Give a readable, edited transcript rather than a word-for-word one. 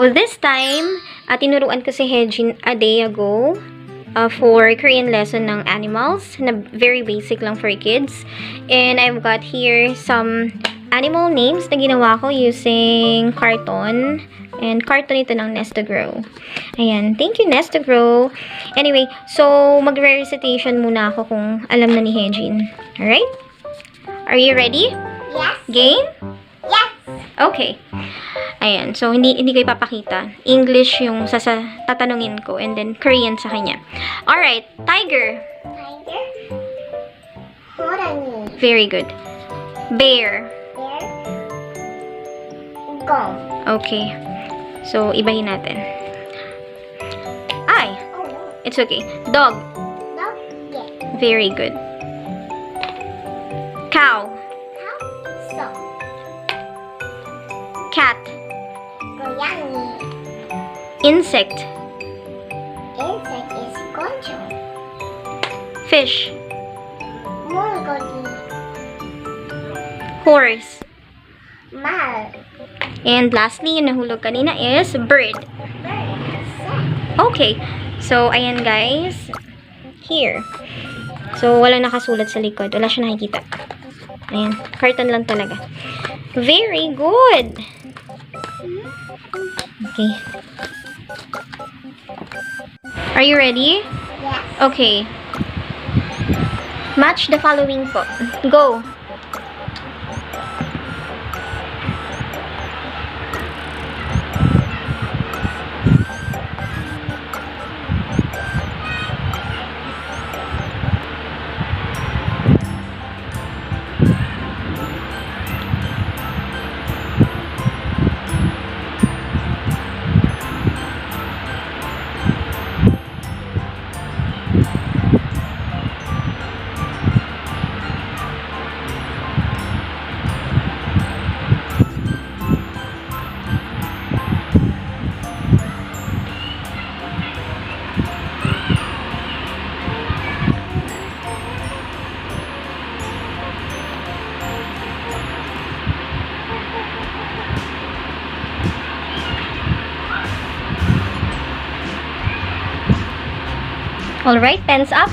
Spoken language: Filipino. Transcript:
So, this time, tinuruan ko si Hyejin a day ago for Korean lesson ng animals na very basic lang for kids. And I've got here some animal names na ginawa ko using carton. And carton ito ng Nest to Grow. Ayan. Thank you, Nest to Grow. Anyway, so magre-recitation muna ako kung alam na ni Hyejin. Alright? Are you ready? Yes. Game? Yes. Okay. Ayan. So, hindi ko ipapakita. English yung tatanungin ko. And then, Korean sa kanya. Alright. Tiger. Tiger. 호랑이. Very good. Bear. Bear. Gong. Okay. So, ibahin natin. Ay. Oh no. It's okay. Dog. Dog. Yes. Very good. Cow. Cow. So. Cat. 고양이. Insect. Insect is 곤충. Fish. 물고기. Horse. 말. And lastly, yung nahulog kanina is bird. Bird. Okay. So, ayan guys. Here. So, wala nakasulat sa likod. Wala siya nakikita. Ayan. Carton lang talaga. Very good! Okay. Are you ready? Yes. Okay. Match the following po. Go! Alright, pens up.